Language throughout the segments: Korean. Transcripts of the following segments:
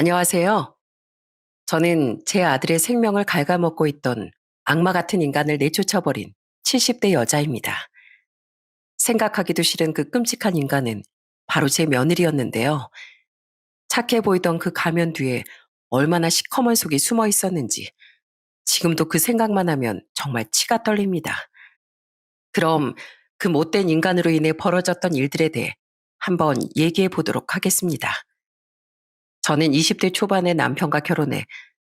안녕하세요. 저는 제 아들의 생명을 갉아먹고 있던 악마 같은 인간을 내쫓아버린 70대 여자입니다. 생각하기도 싫은 그 끔찍한 인간은 바로 제 며느리였는데요. 착해 보이던 그 가면 뒤에 얼마나 시커먼 속이 숨어 있었는지 지금도 그 생각만 하면 정말 치가 떨립니다. 그럼 그 못된 인간으로 인해 벌어졌던 일들에 대해 한번 얘기해 보도록 하겠습니다. 저는 20대 초반에 남편과 결혼해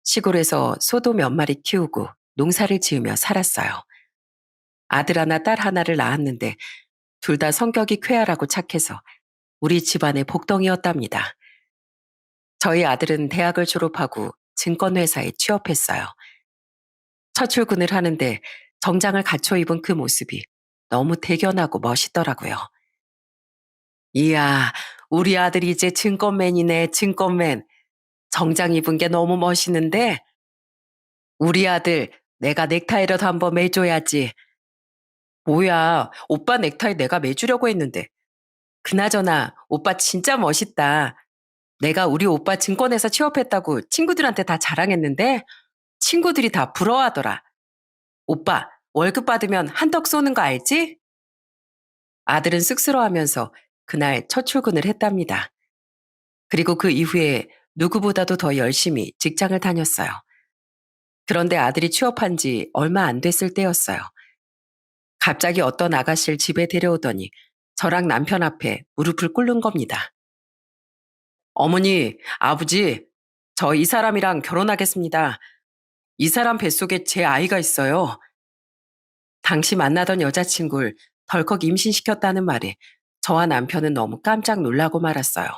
시골에서 소도 몇 마리 키우고 농사를 지으며 살았어요. 아들 하나, 딸 하나를 낳았는데 둘 다 성격이 쾌활하고 착해서 우리 집안의 복덩이였답니다. 저희 아들은 대학을 졸업하고 증권회사에 취업했어요. 첫 출근을 하는데 정장을 갖춰 입은 그 모습이 너무 대견하고 멋있더라고요. 이야, 우리 아들이 이제 증권맨이네, 증권맨. 정장 입은 게 너무 멋있는데 우리 아들 내가 넥타이라도 한번 매줘야지. 뭐야, 오빠 넥타이 내가 매주려고 했는데. 그나저나 오빠 진짜 멋있다. 내가 우리 오빠 증권회사 취업했다고 친구들한테 다 자랑했는데 친구들이 다 부러워하더라. 오빠 월급 받으면 한턱 쏘는 거 알지? 아들은 쑥스러워하면서 그날 첫 출근을 했답니다. 그리고 그 이후에 누구보다도 더 열심히 직장을 다녔어요. 그런데 아들이 취업한 지 얼마 안 됐을 때였어요. 갑자기 어떤 아가씨를 집에 데려오더니 저랑 남편 앞에 무릎을 꿇는 겁니다. 어머니, 아버지, 저 이 사람이랑 결혼하겠습니다. 이 사람 뱃속에 제 아이가 있어요. 당시 만나던 여자친구를 덜컥 임신시켰다는 말에 저와 남편은 너무 깜짝 놀라고 말았어요.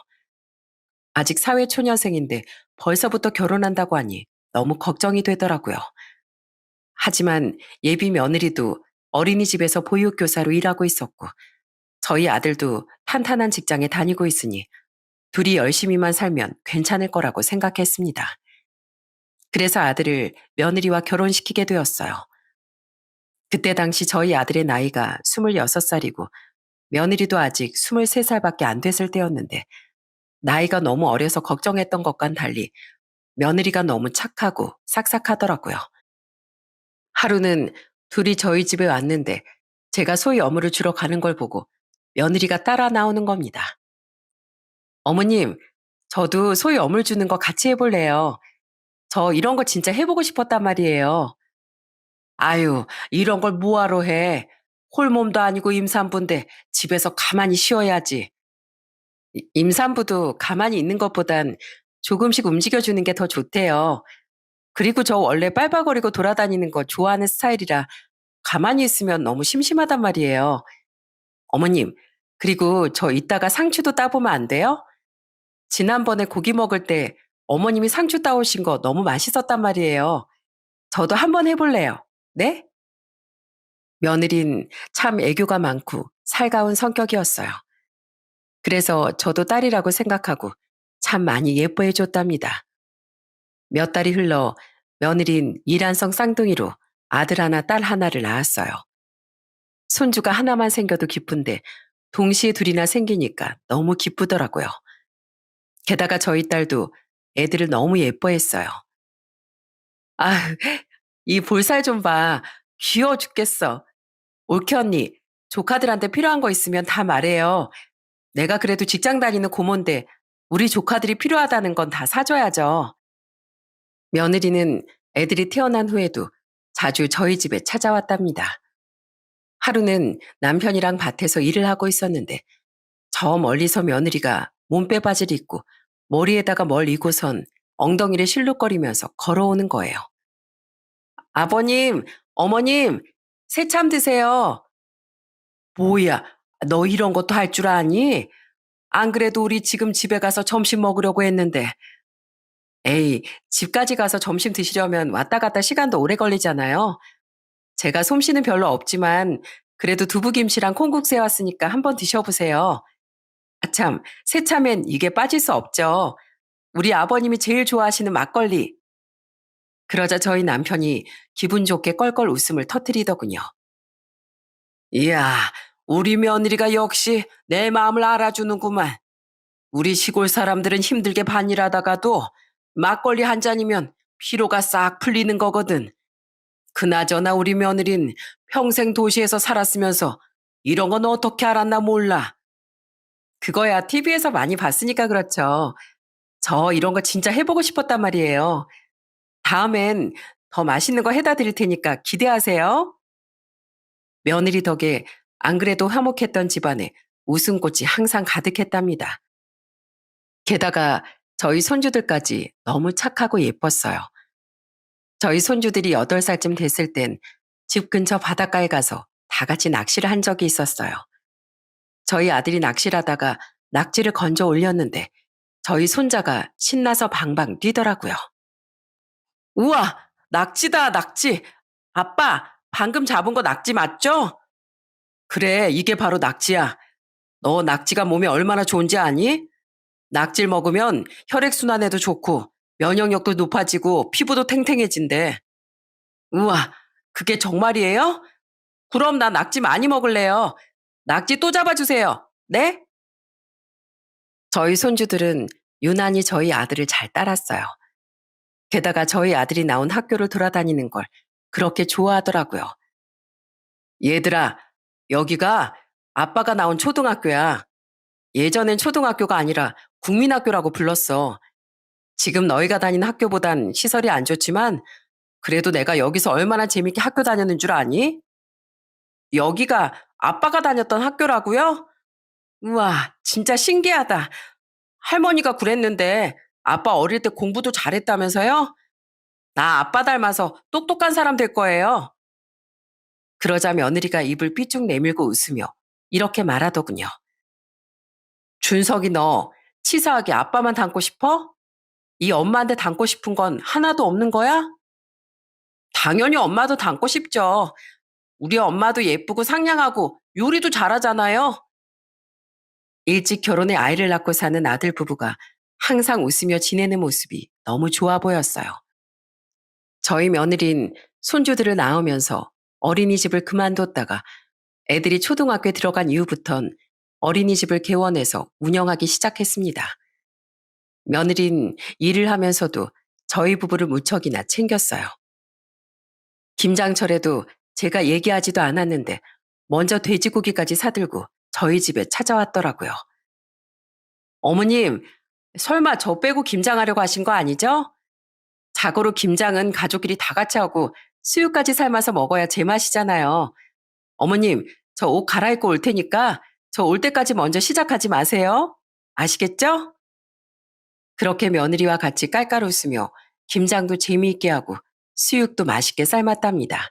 아직 사회초년생인데 벌써부터 결혼한다고 하니 너무 걱정이 되더라고요. 하지만 예비 며느리도 어린이집에서 보육교사로 일하고 있었고 저희 아들도 탄탄한 직장에 다니고 있으니 둘이 열심히만 살면 괜찮을 거라고 생각했습니다. 그래서 아들을 며느리와 결혼시키게 되었어요. 그때 당시 저희 아들의 나이가 26살이고 며느리도 아직 23살밖에 안 됐을 때였는데 나이가 너무 어려서 걱정했던 것과는 달리 며느리가 너무 착하고 싹싹하더라고요. 하루는 둘이 저희 집에 왔는데 제가 소위 어물을 주러 가는 걸 보고 며느리가 따라 나오는 겁니다. 어머님, 저도 소위 어물 주는 거 같이 해볼래요. 저 이런 거 진짜 해보고 싶었단 말이에요. 아유, 이런 걸 뭐하러 해. 홀몸도 아니고 임산부인데 집에서 가만히 쉬어야지. 임산부도 가만히 있는 것보단 조금씩 움직여주는 게 더 좋대요. 그리고 저 원래 빨빨거리고 돌아다니는 거 좋아하는 스타일이라 가만히 있으면 너무 심심하단 말이에요. 어머님, 그리고 저 이따가 상추도 따보면 안 돼요? 지난번에 고기 먹을 때 어머님이 상추 따오신 거 너무 맛있었단 말이에요. 저도 한번 해볼래요. 네? 며느린 참 애교가 많고 살가운 성격이었어요. 그래서 저도 딸이라고 생각하고 참 많이 예뻐해 줬답니다. 몇 달이 흘러 며느린 이란성 쌍둥이로 아들 하나 딸 하나를 낳았어요. 손주가 하나만 생겨도 기쁜데 동시에 둘이나 생기니까 너무 기쁘더라고요. 게다가 저희 딸도 애들을 너무 예뻐했어요. 아, 이 볼살 좀 봐. 귀여워 죽겠어. 올케 언니, 조카들한테 필요한 거 있으면 다 말해요. 내가 그래도 직장 다니는 고모인데 우리 조카들이 필요하다는 건 다 사줘야죠. 며느리는 애들이 태어난 후에도 자주 저희 집에 찾아왔답니다. 하루는 남편이랑 밭에서 일을 하고 있었는데 저 멀리서 며느리가 몸빼 바지를 입고 머리에다가 뭘 이고선 엉덩이를 실룩거리면서 걸어오는 거예요. 아버님, 어머님, 새참 드세요. 뭐야, 너 이런 것도 할 줄 아니? 안 그래도 우리 지금 집에 가서 점심 먹으려고 했는데. 에이, 집까지 가서 점심 드시려면 왔다 갔다 시간도 오래 걸리잖아요. 제가 솜씨는 별로 없지만 그래도 두부김치랑 콩국수 해왔으니까 한번 드셔보세요. 아참, 새참엔 이게 빠질 수 없죠. 우리 아버님이 제일 좋아하시는 막걸리. 그러자 저희 남편이 기분 좋게 껄껄 웃음을 터뜨리더군요. 이야, 우리 며느리가 역시 내 마음을 알아주는구만. 우리 시골 사람들은 힘들게 반일하다가도 막걸리 한 잔이면 피로가 싹 풀리는 거거든. 그나저나 우리 며느린 평생 도시에서 살았으면서 이런 건 어떻게 알았나 몰라. 그거야 TV에서 많이 봤으니까 그렇죠. 저 이런 거 진짜 해보고 싶었단 말이에요. 다음엔 더 맛있는 거 해다 드릴 테니까 기대하세요. 며느리 덕에 안 그래도 화목했던 집안에 웃음꽃이 항상 가득했답니다. 게다가 저희 손주들까지 너무 착하고 예뻤어요. 저희 손주들이 8살쯤 됐을 땐 집 근처 바닷가에 가서 다 같이 낚시를 한 적이 있었어요. 저희 아들이 낚시를 하다가 낙지를 건져 올렸는데 저희 손자가 신나서 방방 뛰더라고요. 우와, 낙지다, 낙지. 아빠, 방금 잡은 거 낙지 맞죠? 그래, 이게 바로 낙지야. 너 낙지가 몸에 얼마나 좋은지 아니? 낙지를 먹으면 혈액순환에도 좋고 면역력도 높아지고 피부도 탱탱해진대. 우와, 그게 정말이에요? 그럼 나 낙지 많이 먹을래요. 낙지 또 잡아주세요. 네? 저희 손주들은 유난히 저희 아들을 잘 따랐어요. 게다가 저희 아들이 나온 학교를 돌아다니는 걸 그렇게 좋아하더라고요. 얘들아, 여기가 아빠가 나온 초등학교야. 예전엔 초등학교가 아니라 국민학교라고 불렀어. 지금 너희가 다니는 학교보단 시설이 안 좋지만 그래도 내가 여기서 얼마나 재밌게 학교 다녔는 줄 아니? 여기가 아빠가 다녔던 학교라고요? 우와, 진짜 신기하다. 할머니가 그랬는데 아빠 어릴 때 공부도 잘했다면서요? 나 아빠 닮아서 똑똑한 사람 될 거예요. 그러자 며느리가 입을 삐쭉 내밀고 웃으며 이렇게 말하더군요. 준석이 너 치사하게 아빠만 닮고 싶어? 이 엄마한테 닮고 싶은 건 하나도 없는 거야? 당연히 엄마도 닮고 싶죠. 우리 엄마도 예쁘고 상냥하고 요리도 잘하잖아요. 일찍 결혼해 아이를 낳고 사는 아들 부부가 항상 웃으며 지내는 모습이 너무 좋아 보였어요. 저희 며느린 손주들을 낳으면서 어린이집을 그만뒀다가 애들이 초등학교에 들어간 이후부턴 어린이집을 개원해서 운영하기 시작했습니다. 며느린 일을 하면서도 저희 부부를 무척이나 챙겼어요. 김장철에도 제가 얘기하지도 않았는데 먼저 돼지고기까지 사들고 저희 집에 찾아왔더라고요. 어머님, 설마 저 빼고 김장하려고 하신 거 아니죠? 자고로 김장은 가족끼리 다 같이 하고 수육까지 삶아서 먹어야 제맛이잖아요. 어머님, 저 옷 갈아입고 올 테니까 저 올 때까지 먼저 시작하지 마세요. 아시겠죠? 그렇게 며느리와 같이 깔깔 웃으며 김장도 재미있게 하고 수육도 맛있게 삶았답니다.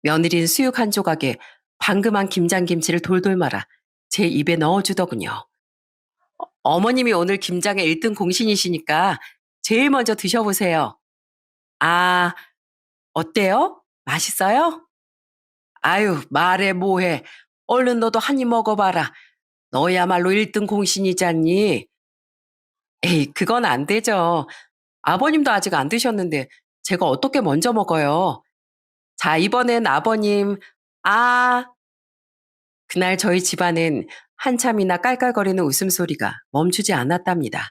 며느리는 수육 한 조각에 방금 한 김장김치를 돌돌 말아 제 입에 넣어주더군요. 어머님이 오늘 김장의 1등 공신이시니까 제일 먼저 드셔보세요. 아, 어때요? 맛있어요? 아유, 말해 뭐해. 얼른 너도 한 입 먹어봐라. 너야말로 1등 공신이잖니. 에이, 그건 안 되죠. 아버님도 아직 안 드셨는데 제가 어떻게 먼저 먹어요. 자, 이번엔 아버님, 아, 그날 저희 집안엔 한참이나 깔깔거리는 웃음소리가 멈추지 않았답니다.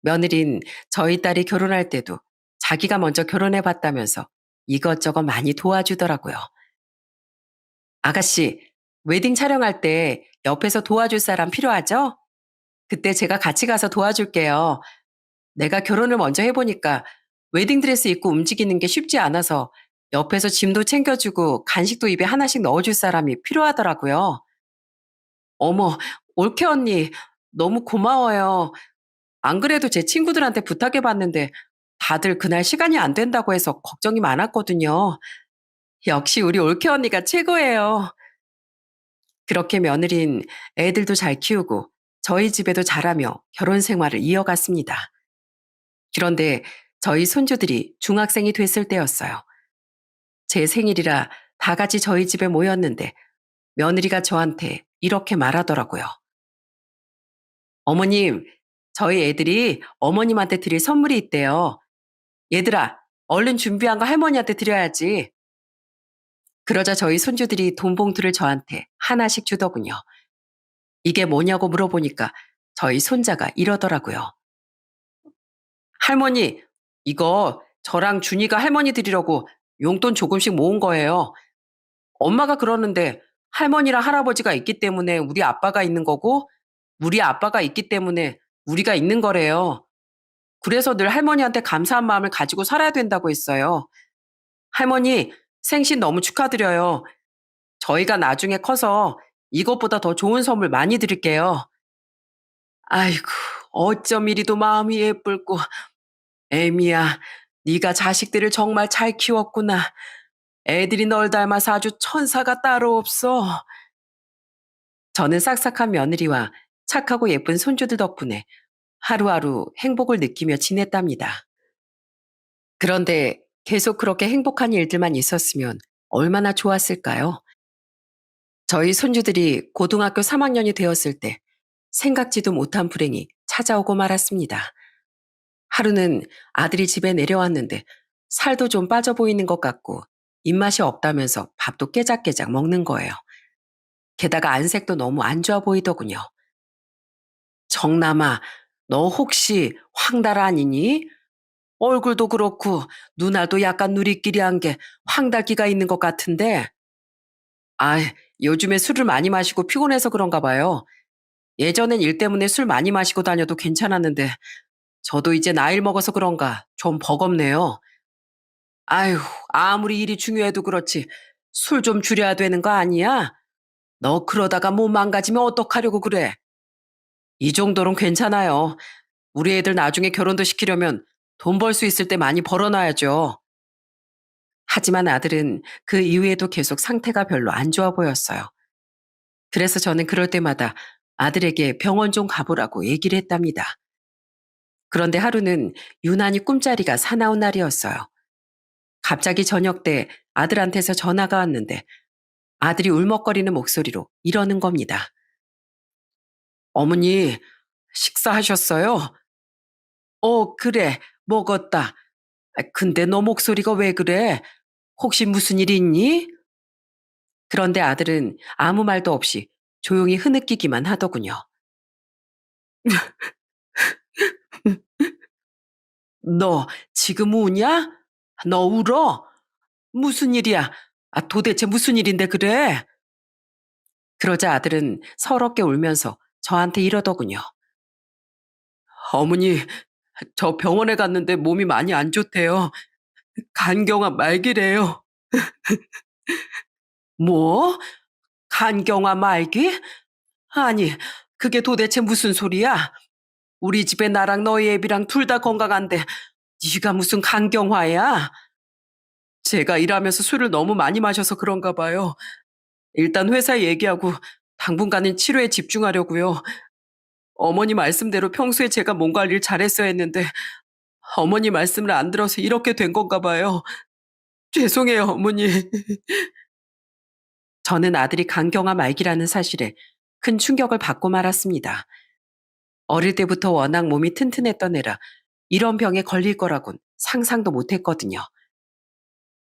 며느린 저희 딸이 결혼할 때도 자기가 먼저 결혼해 봤다면서 이것저것 많이 도와주더라고요. 아가씨, 웨딩 촬영할 때 옆에서 도와줄 사람 필요하죠? 그때 제가 같이 가서 도와줄게요. 내가 결혼을 먼저 해보니까 웨딩드레스 입고 움직이는 게 쉽지 않아서 옆에서 짐도 챙겨주고 간식도 입에 하나씩 넣어줄 사람이 필요하더라고요. 어머, 올케 언니, 너무 고마워요. 안 그래도 제 친구들한테 부탁해봤는데 다들 그날 시간이 안 된다고 해서 걱정이 많았거든요. 역시 우리 올케 언니가 최고예요. 그렇게 며느린 애들도 잘 키우고 저희 집에도 잘하며 결혼 생활을 이어갔습니다. 그런데 저희 손주들이 중학생이 됐을 때였어요. 제 생일이라 다 같이 저희 집에 모였는데 며느리가 저한테 이렇게 말하더라고요. 어머님, 저희 애들이 어머님한테 드릴 선물이 있대요. 얘들아, 얼른 준비한 거 할머니한테 드려야지. 그러자 저희 손주들이 돈 봉투를 저한테 하나씩 주더군요. 이게 뭐냐고 물어보니까 저희 손자가 이러더라고요. 할머니, 이거 저랑 준이가 할머니 드리려고 용돈 조금씩 모은 거예요. 엄마가 그러는데 할머니랑 할아버지가 있기 때문에 우리 아빠가 있는 거고 우리 아빠가 있기 때문에 우리가 있는 거래요. 그래서 늘 할머니한테 감사한 마음을 가지고 살아야 된다고 했어요. 할머니, 생신 너무 축하드려요. 저희가 나중에 커서 이것보다 더 좋은 선물 많이 드릴게요. 아이고, 어쩜 이리도 마음이 예쁠꼬. 애미야, 네가 자식들을 정말 잘 키웠구나. 애들이 널 닮아서 아주 천사가 따로 없어. 저는 싹싹한 며느리와 착하고 예쁜 손주들 덕분에 하루하루 행복을 느끼며 지냈답니다. 그런데 계속 그렇게 행복한 일들만 있었으면 얼마나 좋았을까요? 저희 손주들이 고등학교 3학년이 되었을 때 생각지도 못한 불행이 찾아오고 말았습니다. 하루는 아들이 집에 내려왔는데 살도 좀 빠져 보이는 것 같고 입맛이 없다면서 밥도 깨작깨작 먹는 거예요. 게다가 안색도 너무 안 좋아 보이더군요. 정남아, 너 혹시 황달 아니니? 얼굴도 그렇고 눈알도 약간 누리끼리한 게 황달기가 있는 것 같은데. 아, 요즘에 술을 많이 마시고 피곤해서 그런가 봐요. 예전엔 일 때문에 술 많이 마시고 다녀도 괜찮았는데 저도 이제 나이를 먹어서 그런가 좀 버겁네요. 아휴, 아무리 일이 중요해도 그렇지 술 좀 줄여야 되는 거 아니야? 너 그러다가 몸 망가지면 어떡하려고 그래? 이 정도는 괜찮아요. 우리 애들 나중에 결혼도 시키려면 돈 벌 수 있을 때 많이 벌어놔야죠. 하지만 아들은 그 이후에도 계속 상태가 별로 안 좋아 보였어요. 그래서 저는 그럴 때마다 아들에게 병원 좀 가보라고 얘기를 했답니다. 그런데 하루는 유난히 꿈자리가 사나운 날이었어요. 갑자기 저녁 때 아들한테서 전화가 왔는데 아들이 울먹거리는 목소리로 이러는 겁니다. 어머니, 식사하셨어요? 그래, 먹었다. 근데 너 목소리가 왜 그래? 혹시 무슨 일 있니? 그런데 아들은 아무 말도 없이 조용히 흐느끼기만 하더군요. 너 지금 우냐? 너 울어? 무슨 일이야? 도대체 무슨 일인데 그래? 그러자 아들은 서럽게 울면서 저한테 이러더군요. 어머니, 저 병원에 갔는데 몸이 많이 안 좋대요. 간경화 말기래요. 뭐? 간경화 말기? 아니, 그게 도대체 무슨 소리야? 우리 집에 나랑 너희 애비랑 둘 다 건강한데 네가 무슨 간경화야? 제가 일하면서 술을 너무 많이 마셔서 그런가 봐요. 일단 회사에 얘기하고 당분간은 치료에 집중하려고요. 어머니 말씀대로 평소에 제가 몸 관리를 잘했어야 했는데 어머니 말씀을 안 들어서 이렇게 된 건가 봐요. 죄송해요, 어머니. 저는 아들이 간경화 말기라는 사실에 큰 충격을 받고 말았습니다. 어릴 때부터 워낙 몸이 튼튼했던 애라 이런 병에 걸릴 거라곤 상상도 못했거든요.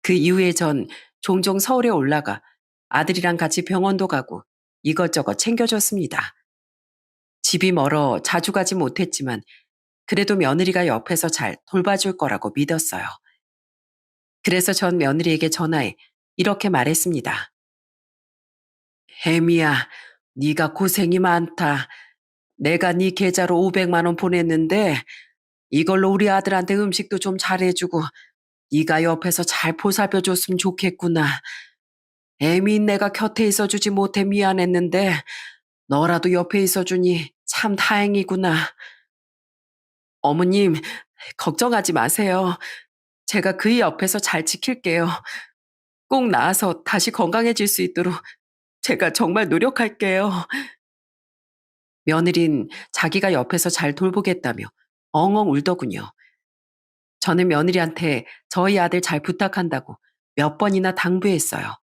그 이후에 전 종종 서울에 올라가 아들이랑 같이 병원도 가고 이것저것 챙겨줬습니다. 집이 멀어 자주 가지 못했지만 그래도 며느리가 옆에서 잘 돌봐줄 거라고 믿었어요. 그래서 전 며느리에게 전화해 이렇게 말했습니다. 혜미야, 네가 고생이 많다. 내가 네 계좌로 500만 원 보냈는데 이걸로 우리 아들한테 음식도 좀 잘해주고 네가 옆에서 잘 보살펴줬으면 좋겠구나. 애미 내가 곁에 있어주지 못해 미안했는데 너라도 옆에 있어주니 참 다행이구나. 어머님, 걱정하지 마세요. 제가 그이 옆에서 잘 지킬게요. 꼭 나아서 다시 건강해질 수 있도록 제가 정말 노력할게요. 며느린 자기가 옆에서 잘 돌보겠다며 엉엉 울더군요. 저는 며느리한테 저희 아들 잘 부탁한다고 몇 번이나 당부했어요.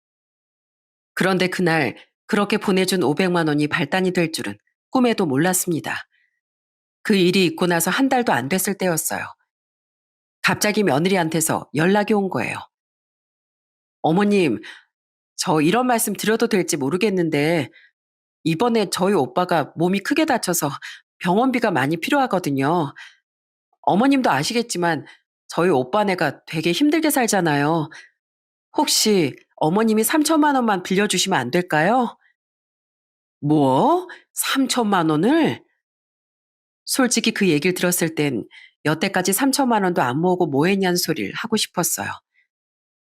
그런데 그날 그렇게 보내준 500만 원이 발단이 될 줄은 꿈에도 몰랐습니다. 그 일이 있고 나서 한 달도 안 됐을 때였어요. 갑자기 며느리한테서 연락이 온 거예요. 어머님, 저 이런 말씀 드려도 될지 모르겠는데 이번에 저희 오빠가 몸이 크게 다쳐서 병원비가 많이 필요하거든요. 어머님도 아시겠지만 저희 오빠네가 되게 힘들게 살잖아요. 혹시 어머님이 3천만 원만 빌려주시면 안 될까요? 뭐? 3천만 원을? 솔직히 그 얘기를 들었을 땐 여태까지 3천만 원도 안 모으고 뭐 했냐는 소리를 하고 싶었어요.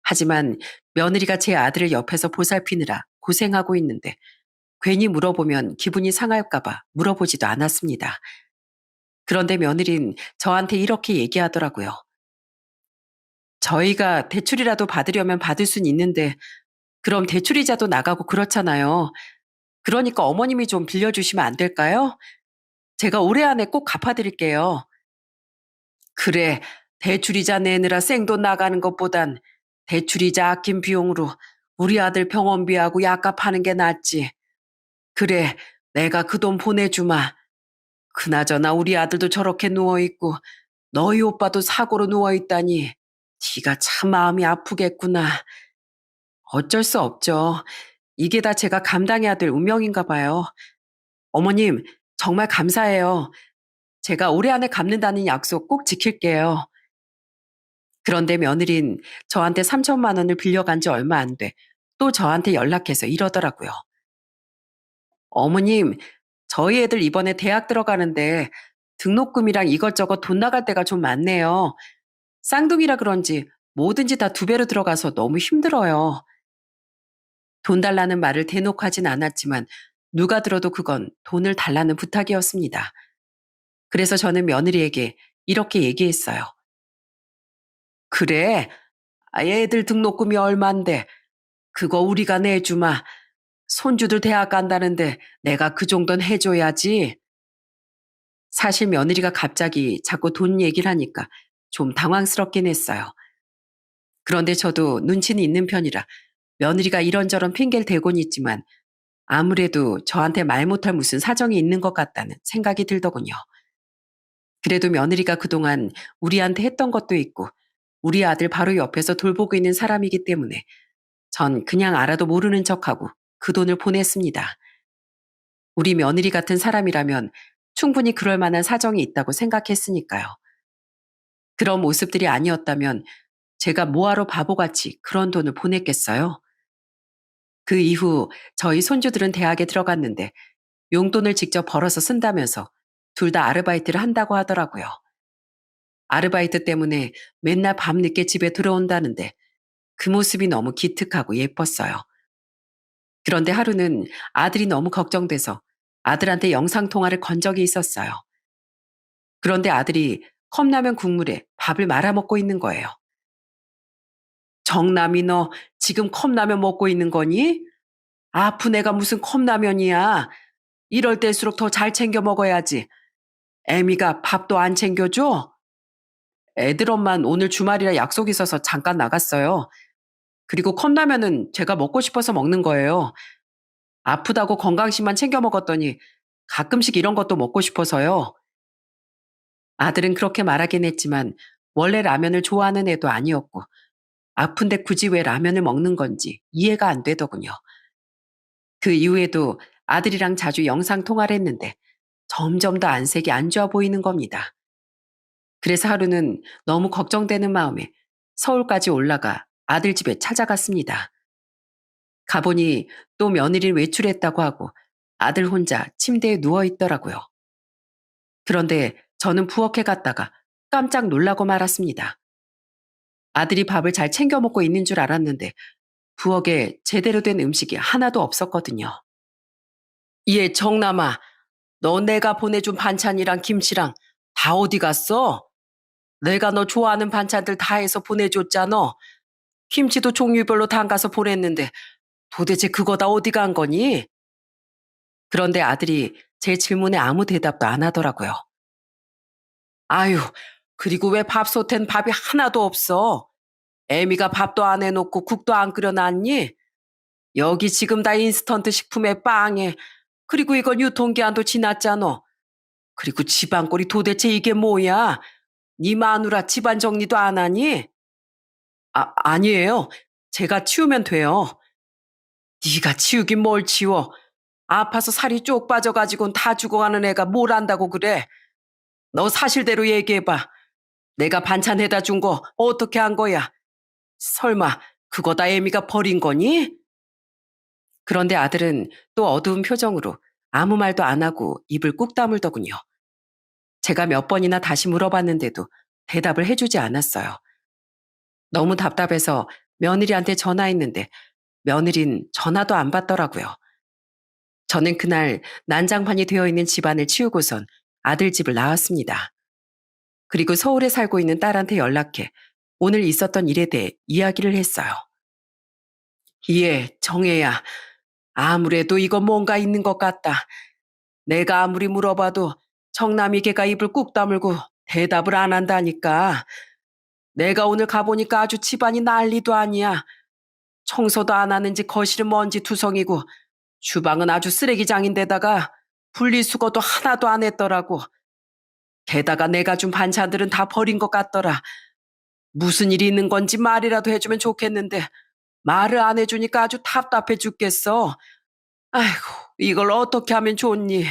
하지만 며느리가 제 아들을 옆에서 보살피느라 고생하고 있는데 괜히 물어보면 기분이 상할까봐 물어보지도 않았습니다. 그런데 며느린 저한테 이렇게 얘기하더라고요. 저희가 대출이라도 받으려면 받을 순 있는데 그럼 대출이자도 나가고 그렇잖아요. 그러니까 어머님이 좀 빌려주시면 안 될까요? 제가 올해 안에 꼭 갚아드릴게요. 그래, 대출이자 내느라 생돈 나가는 것보단 대출이자 아낀 비용으로 우리 아들 병원비하고 약값 하는 게 낫지. 그래, 내가 그 돈 보내주마. 그나저나 우리 아들도 저렇게 누워있고 너희 오빠도 사고로 누워있다니 네가 참 마음이 아프겠구나. 어쩔 수 없죠. 이게 다 제가 감당해야 될 운명인가 봐요. 어머님, 정말 감사해요. 제가 올해 안에 갚는다는 약속 꼭 지킬게요. 그런데 며느린 저한테 3천만 원을 빌려간 지 얼마 안 돼. 또 저한테 연락해서 이러더라고요. 어머님, 저희 애들 이번에 대학 들어가는데 등록금이랑 이것저것 돈 나갈 때가 좀 많네요. 쌍둥이라 그런지 뭐든지 다 두 배로 들어가서 너무 힘들어요. 돈 달라는 말을 대놓고 하진 않았지만 누가 들어도 그건 돈을 달라는 부탁이었습니다. 그래서 저는 며느리에게 이렇게 얘기했어요. 그래, 애들 등록금이 얼만데 그거 우리가 내주마. 손주들 대학 간다는데 내가 그 정도는 해줘야지. 사실 며느리가 갑자기 자꾸 돈 얘기를 하니까 좀 당황스럽긴 했어요. 그런데 저도 눈치는 있는 편이라 며느리가 이런저런 핑계를 대곤 있지만 아무래도 저한테 말 못할 무슨 사정이 있는 것 같다는 생각이 들더군요. 그래도 며느리가 그동안 우리한테 했던 것도 있고 우리 아들 바로 옆에서 돌보고 있는 사람이기 때문에 전 그냥 알아도 모르는 척하고 그 돈을 보냈습니다. 우리 며느리 같은 사람이라면 충분히 그럴 만한 사정이 있다고 생각했으니까요. 그런 모습들이 아니었다면 제가 뭐하러 바보같이 그런 돈을 보냈겠어요? 그 이후 저희 손주들은 대학에 들어갔는데 용돈을 직접 벌어서 쓴다면서 둘 다 아르바이트를 한다고 하더라고요. 아르바이트 때문에 맨날 밤늦게 집에 들어온다는데 그 모습이 너무 기특하고 예뻤어요. 그런데 하루는 아들이 너무 걱정돼서 아들한테 영상통화를 건 적이 있었어요. 그런데 아들이 컵라면 국물에 밥을 말아먹고 있는 거예요. 정남이 너 지금 컵라면 먹고 있는 거니? 아픈 애가 무슨 컵라면이야. 이럴 때일수록 더 잘 챙겨 먹어야지. 애미가 밥도 안 챙겨줘? 애들 엄만 오늘 주말이라 약속 있어서 잠깐 나갔어요. 그리고 컵라면은 제가 먹고 싶어서 먹는 거예요. 아프다고 건강식만 챙겨 먹었더니 가끔씩 이런 것도 먹고 싶어서요. 아들은 그렇게 말하긴 했지만 원래 라면을 좋아하는 애도 아니었고 아픈데 굳이 왜 라면을 먹는 건지 이해가 안 되더군요. 그 이후에도 아들이랑 자주 영상 통화를 했는데 점점 더 안색이 안 좋아 보이는 겁니다. 그래서 하루는 너무 걱정되는 마음에 서울까지 올라가 아들 집에 찾아갔습니다. 가보니 또 며느리를 외출했다고 하고 아들 혼자 침대에 누워 있더라고요. 그런데 저는 부엌에 갔다가 깜짝 놀라고 말았습니다. 아들이 밥을 잘 챙겨 먹고 있는 줄 알았는데 부엌에 제대로 된 음식이 하나도 없었거든요. 얘 정남아, 너 내가 보내준 반찬이랑 김치랑 다 어디 갔어? 내가 너 좋아하는 반찬들 다 해서 보내줬잖아. 김치도 종류별로 담가서 보냈는데 도대체 그거 다 어디 간 거니? 그런데 아들이 제 질문에 아무 대답도 안 하더라고요. 아유, 그리고 왜 밥솥엔 밥이 하나도 없어? 애미가 밥도 안 해놓고 국도 안 끓여놨니? 여기 지금 다 인스턴트 식품에 빵에 그리고 이건 유통기한도 지났잖아. 그리고 집안꼴이 도대체 이게 뭐야? 네 마누라 집안 정리도 안 하니? 아니에요. 제가 치우면 돼요. 네가 치우긴 뭘 치워. 아파서 살이 쪽 빠져가지고는 다 죽어가는 애가 뭘 안다고 그래. 너 사실대로 얘기해봐. 내가 반찬 해다 준 거 어떻게 한 거야? 설마 그거 다 애미가 버린 거니? 그런데 아들은 또 어두운 표정으로 아무 말도 안 하고 입을 꾹 다물더군요. 제가 몇 번이나 다시 물어봤는데도 대답을 해주지 않았어요. 너무 답답해서 며느리한테 전화했는데 며느린 전화도 안 받더라고요. 저는 그날 난장판이 되어 있는 집안을 치우고선 아들 집을 나왔습니다. 그리고 서울에 살고 있는 딸한테 연락해 오늘 있었던 일에 대해 이야기를 했어요. 예, 정혜야. 아무래도 이거 뭔가 있는 것 같다. 내가 아무리 물어봐도 정남이 걔가 입을 꾹 다물고 대답을 안 한다니까. 내가 오늘 가보니까 아주 집안이 난리도 아니야. 청소도 안 하는지 거실은 먼지 투성이고 주방은 아주 쓰레기장인데다가 분리수거도 하나도 안 했더라고. 게다가 내가 준 반찬들은 다 버린 것 같더라. 무슨 일이 있는 건지 말이라도 해주면 좋겠는데 말을 안 해주니까 아주 답답해 죽겠어. 아이고, 이걸 어떻게 하면 좋니?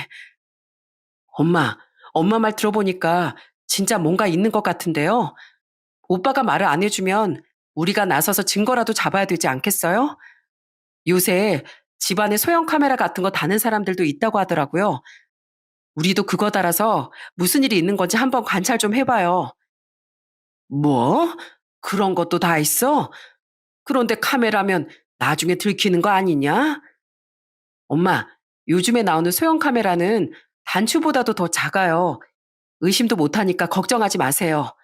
엄마, 엄마 말 들어보니까 진짜 뭔가 있는 것 같은데요. 오빠가 말을 안 해주면 우리가 나서서 증거라도 잡아야 되지 않겠어요? 요새 집안에 소형 카메라 같은 거 다는 사람들도 있다고 하더라고요. 우리도 그거 달아서 무슨 일이 있는 건지 한번 관찰 좀 해봐요. 뭐? 그런 것도 다 있어? 그런데 카메라면 나중에 들키는 거 아니냐? 엄마, 요즘에 나오는 소형 카메라는 단추보다도 더 작아요. 의심도 못하니까 걱정하지 마세요.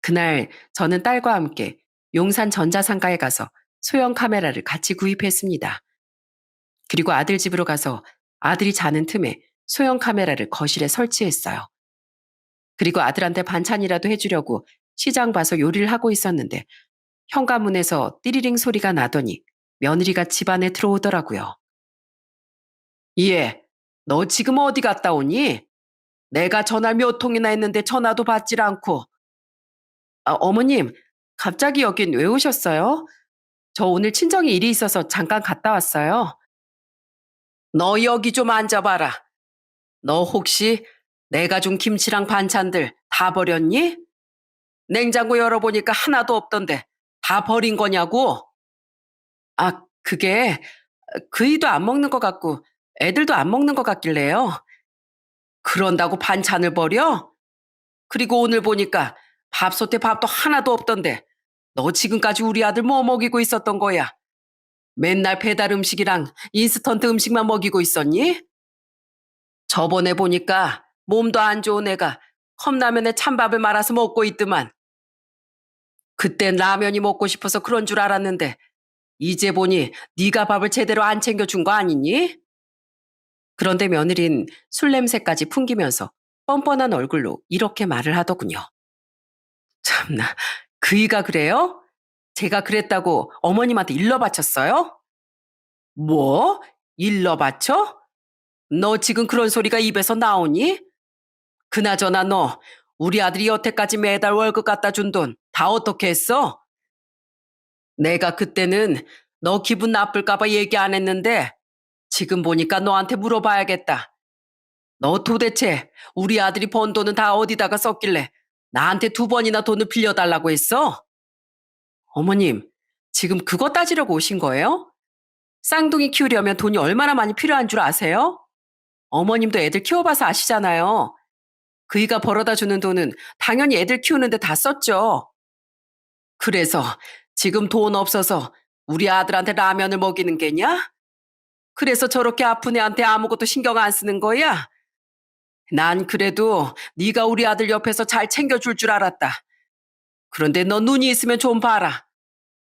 그날 저는 딸과 함께 용산 전자상가에 가서 소형 카메라를 같이 구입했습니다. 그리고 아들 집으로 가서 아들이 자는 틈에 소형 카메라를 거실에 설치했어요. 그리고 아들한테 반찬이라도 해주려고 시장 봐서 요리를 하고 있었는데 현관문에서 띠리링 소리가 나더니 며느리가 집 안에 들어오더라고요. 예, 너 지금 어디 갔다 오니? 내가 전화 몇 통이나 했는데 전화도 받질 않고. 어머님, 갑자기 여긴 왜 오셨어요? 저 오늘 친정에 일이 있어서 잠깐 갔다 왔어요. 너 여기 좀 앉아봐라. 너 혹시 내가 준 김치랑 반찬들 다 버렸니? 냉장고 열어보니까 하나도 없던데 다 버린 거냐고? 그게 그이도 안 먹는 것 같고 애들도 안 먹는 것 같길래요. 그런다고 반찬을 버려? 그리고 오늘 보니까 밥솥에 밥도 하나도 없던데 너 지금까지 우리 아들 뭐 먹이고 있었던 거야? 맨날 배달 음식이랑 인스턴트 음식만 먹이고 있었니? 저번에 보니까 몸도 안 좋은 애가 컵라면에 찬밥을 말아서 먹고 있더만. 그땐 라면이 먹고 싶어서 그런 줄 알았는데 이제 보니 네가 밥을 제대로 안 챙겨준 거 아니니? 그런데 며느린 술 냄새까지 풍기면서 뻔뻔한 얼굴로 이렇게 말을 하더군요. 참나, 그이가 그래요? 제가 그랬다고 어머님한테 일러 바쳤어요? 뭐? 일러 바쳐? 너 지금 그런 소리가 입에서 나오니? 그나저나 너 우리 아들이 여태까지 매달 월급 갖다 준 돈 다 어떻게 했어? 내가 그때는 너 기분 나쁠까봐 얘기 안 했는데 지금 보니까 너한테 물어봐야겠다. 너 도대체 우리 아들이 번 돈은 다 어디다가 썼길래 나한테 두 번이나 돈을 빌려달라고 했어? 어머님, 지금 그거 따지려고 오신 거예요? 쌍둥이 키우려면 돈이 얼마나 많이 필요한 줄 아세요? 어머님도 애들 키워봐서 아시잖아요. 그이가 벌어다 주는 돈은 당연히 애들 키우는데 다 썼죠. 그래서 지금 돈 없어서 우리 아들한테 라면을 먹이는 게냐? 그래서 저렇게 아픈 애한테 아무것도 신경 안 쓰는 거야? 난 그래도 네가 우리 아들 옆에서 잘 챙겨줄 줄 알았다. 그런데 너 눈이 있으면 좀 봐라.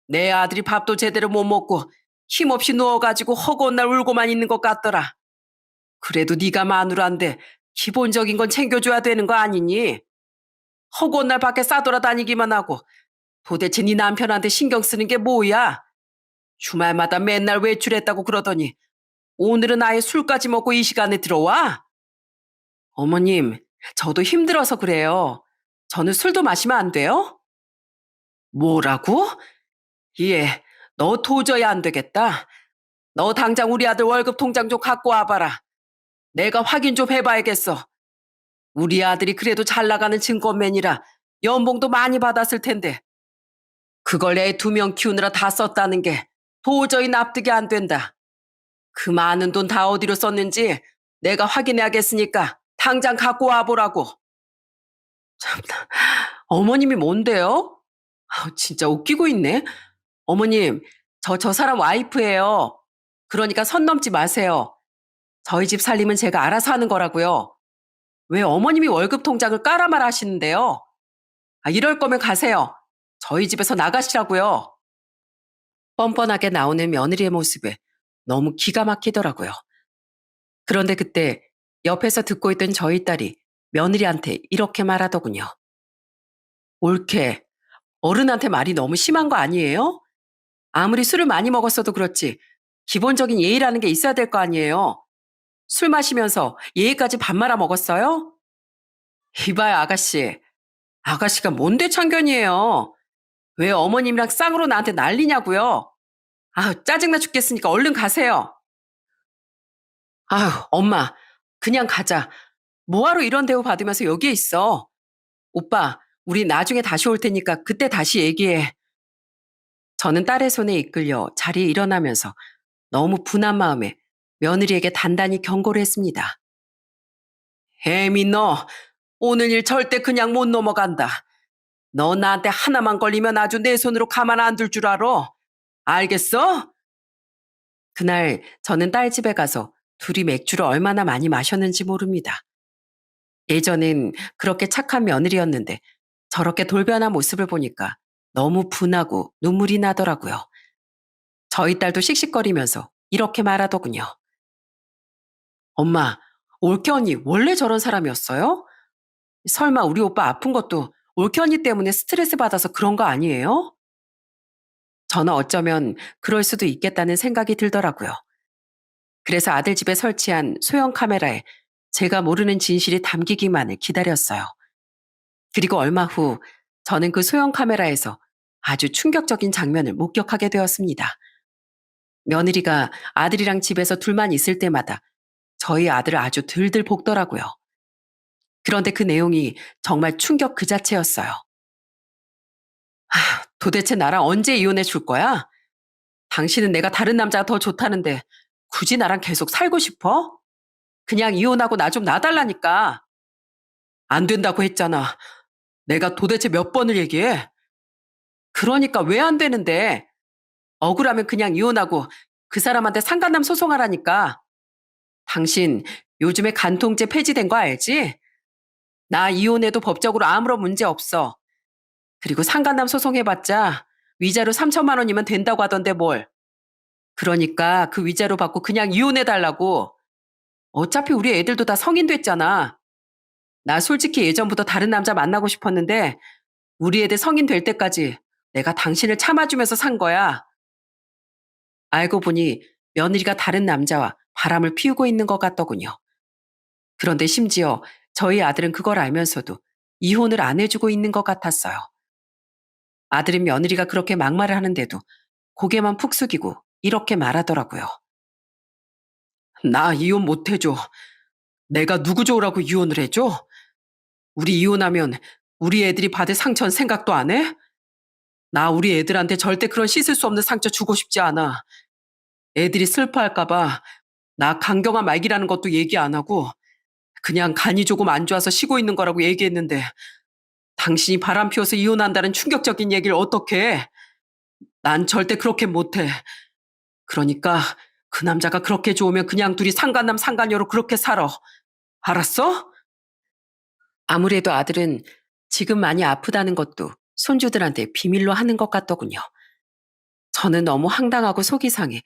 내 아들이 밥도 제대로 못 먹고 힘없이 누워가지고 허구한 날 울고만 있는 것 같더라. 그래도 네가 마누라인데 기본적인 건 챙겨줘야 되는 거 아니니? 허구한 날 밖에 싸돌아다니기만 하고 도대체 네 남편한테 신경 쓰는 게 뭐야? 주말마다 맨날 외출했다고 그러더니 오늘은 아예 술까지 먹고 이 시간에 들어와? 어머님, 저도 힘들어서 그래요. 저는 술도 마시면 안 돼요? 뭐라고? 예, 너 도저히 안 되겠다. 너 당장 우리 아들 월급 통장 좀 갖고 와봐라. 내가 확인 좀 해봐야겠어. 우리 아들이 그래도 잘 나가는 증권맨이라 연봉도 많이 받았을 텐데 그걸 애 2명 키우느라 다 썼다는 게 도저히 납득이 안 된다. 그 많은 돈 다 어디로 썼는지 내가 확인해야겠으니까 당장 갖고 와보라고. 참나, 어머님이 뭔데요? 진짜 웃기고 있네. 어머님, 저 사람 와이프예요. 그러니까 선 넘지 마세요. 저희 집 살림은 제가 알아서 하는 거라고요. 왜 어머님이 월급 통장을 깔아말 하시는데요? 이럴 거면 가세요. 저희 집에서 나가시라고요. 뻔뻔하게 나오는 며느리의 모습에 너무 기가 막히더라고요. 그런데 그때 옆에서 듣고 있던 저희 딸이 며느리한테 이렇게 말하더군요. 옳게, 어른한테 말이 너무 심한 거 아니에요? 아무리 술을 많이 먹었어도 그렇지 기본적인 예의라는 게 있어야 될 거 아니에요. 술 마시면서 예의까지 밥 말아 먹었어요? 이봐요, 아가씨. 아가씨가 뭔데 참견이에요. 왜 어머님이랑 쌍으로 나한테 난리냐고요? 짜증나 죽겠으니까 얼른 가세요. 엄마, 그냥 가자. 뭐하러 이런 대우 받으면서 여기에 있어? 오빠, 우리 나중에 다시 올 테니까 그때 다시 얘기해. 저는 딸의 손에 이끌려 자리에 일어나면서 너무 분한 마음에 며느리에게 단단히 경고를 했습니다. 혜미 너, 오늘 일 절대 그냥 못 넘어간다. 너 나한테 하나만 걸리면 아주 내 손으로 가만 안 둘 줄 알아. 알겠어? 그날 저는 딸 집에 가서 둘이 맥주를 얼마나 많이 마셨는지 모릅니다. 예전엔 그렇게 착한 며느리였는데 저렇게 돌변한 모습을 보니까 너무 분하고 눈물이 나더라고요. 저희 딸도 씩씩거리면서 이렇게 말하더군요. 엄마, 올케 언니 원래 저런 사람이었어요? 설마 우리 오빠 아픈 것도 올케 언니 때문에 스트레스 받아서 그런 거 아니에요? 저는 어쩌면 그럴 수도 있겠다는 생각이 들더라고요. 그래서 아들 집에 설치한 소형 카메라에 제가 모르는 진실이 담기기만을 기다렸어요. 그리고 얼마 후 저는 그 소형 카메라에서 아주 충격적인 장면을 목격하게 되었습니다. 며느리가 아들이랑 집에서 둘만 있을 때마다 저희 아들을 아주 들들 볶더라고요. 그런데 그 내용이 정말 충격 그 자체였어요. 도대체 나랑 언제 이혼해 줄 거야? 당신은 내가 다른 남자가 더 좋다는데 굳이 나랑 계속 살고 싶어? 그냥 이혼하고 나 좀 놔달라니까. 안 된다고 했잖아. 내가 도대체 몇 번을 얘기해? 그러니까 왜 안 되는데? 억울하면 그냥 이혼하고 그 사람한테 상간남 소송하라니까. 당신 요즘에 간통죄 폐지된 거 알지? 나 이혼해도 법적으로 아무런 문제 없어. 그리고 상간남 소송해봤자 위자료 3천만 원이면 된다고 하던데 뭘. 그러니까 그 위자료 받고 그냥 이혼해달라고. 어차피 우리 애들도 다 성인 됐잖아. 나 솔직히 예전부터 다른 남자 만나고 싶었는데 우리 애들 성인 될 때까지 내가 당신을 참아주면서 산 거야. 알고 보니 며느리가 다른 남자와 바람을 피우고 있는 것 같더군요. 그런데 심지어 저희 아들은 그걸 알면서도 이혼을 안 해주고 있는 것 같았어요. 아들은 며느리가 그렇게 막말을 하는데도 고개만 푹 숙이고 이렇게 말하더라고요. 나 이혼 못 해줘. 내가 누구 좋으라고 이혼을 해줘? 우리 이혼하면 우리 애들이 받을 상처는 생각도 안 해? 나 우리 애들한테 절대 그런 씻을 수 없는 상처 주고 싶지 않아. 애들이 슬퍼할까봐 나 강경한 말기라는 것도 얘기 안 하고 그냥 간이 조금 안 좋아서 쉬고 있는 거라고 얘기했는데 당신이 바람 피워서 이혼한다는 충격적인 얘기를 어떻게 해? 난 절대 그렇게 못해. 그러니까 그 남자가 그렇게 좋으면 그냥 둘이 상간남 상간녀로 그렇게 살아. 알았어? 아무래도 아들은 지금 많이 아프다는 것도 손주들한테 비밀로 하는 것 같더군요. 저는 너무 황당하고 속이 상해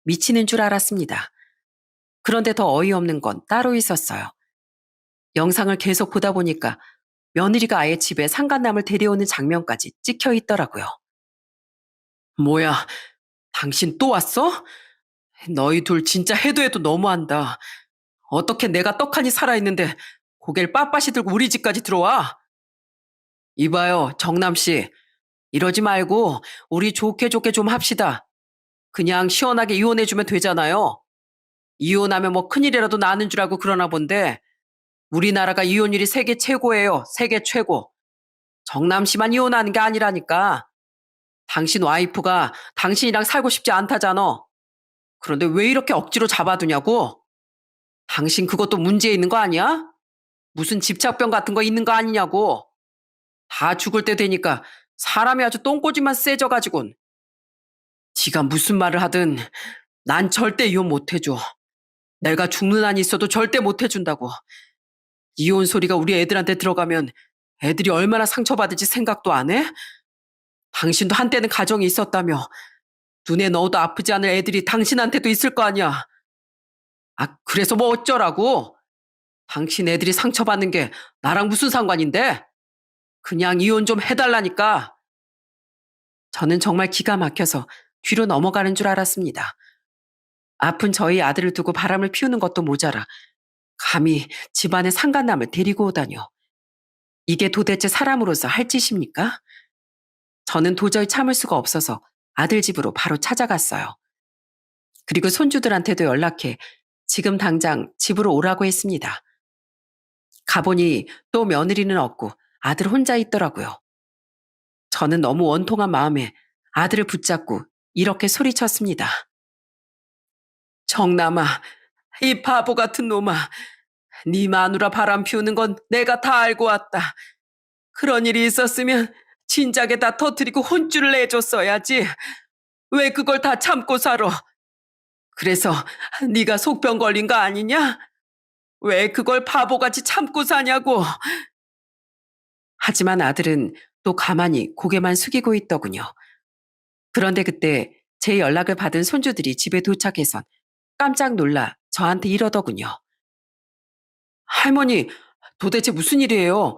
미치는 줄 알았습니다. 그런데 더 어이없는 건 따로 있었어요. 영상을 계속 보다 보니까 며느리가 아예 집에 상간남을 데려오는 장면까지 찍혀 있더라고요. 뭐야, 당신 또 왔어? 너희 둘 진짜 해도 해도 너무한다. 어떻게 내가 떡하니 살아있는데 고개를 빳빳이 들고 우리 집까지 들어와? 이봐요, 정남 씨. 이러지 말고 우리 좋게 좋게 좀 합시다. 그냥 시원하게 이혼해주면 되잖아요. 이혼하면 뭐 큰일이라도 나는 줄 알고 그러나 본데 우리나라가 이혼율이 세계 최고예요. 세계 최고. 정남 씨만 이혼하는 게 아니라니까. 당신 와이프가 당신이랑 살고 싶지 않다잖아. 그런데 왜 이렇게 억지로 잡아두냐고? 당신 그것도 문제 있는 거 아니야? 무슨 집착병 같은 거 있는 거 아니냐고. 다 죽을 때 되니까 사람이 아주 똥꼬집만 세져가지곤. 지가 무슨 말을 하든 난 절대 이혼 못 해줘. 내가 죽는 한이 있어도 절대 못 해준다고. 이혼 소리가 우리 애들한테 들어가면 애들이 얼마나 상처받을지 생각도 안 해? 당신도 한때는 가정이 있었다며. 눈에 넣어도 아프지 않을 애들이 당신한테도 있을 거 아니야. 아, 그래서 뭐 어쩌라고? 당신 애들이 상처받는 게 나랑 무슨 상관인데? 그냥 이혼 좀 해달라니까. 저는 정말 기가 막혀서 뒤로 넘어가는 줄 알았습니다. 아픈 저희 아들을 두고 바람을 피우는 것도 모자라 감히 집안의 상간남을 데리고 오다뇨. 이게 도대체 사람으로서 할 짓입니까? 저는 도저히 참을 수가 없어서 아들 집으로 바로 찾아갔어요. 그리고 손주들한테도 연락해 지금 당장 집으로 오라고 했습니다. 가보니 또 며느리는 없고 아들 혼자 있더라고요. 저는 너무 원통한 마음에 아들을 붙잡고 이렇게 소리쳤습니다. 정남아, 이 바보 같은 놈아. 네 마누라 바람 피우는 건 내가 다 알고 왔다. 그런 일이 있었으면 진작에 다 터뜨리고 혼쭐을 내줬어야지. 왜 그걸 다 참고 살아? 그래서 네가 속병 걸린 거 아니냐? 왜 그걸 바보같이 참고 사냐고. 하지만 아들은 또 가만히 고개만 숙이고 있더군요. 그런데 그때 제 연락을 받은 손주들이 집에 도착해선 깜짝 놀라 저한테 이러더군요. 할머니, 도대체 무슨 일이에요?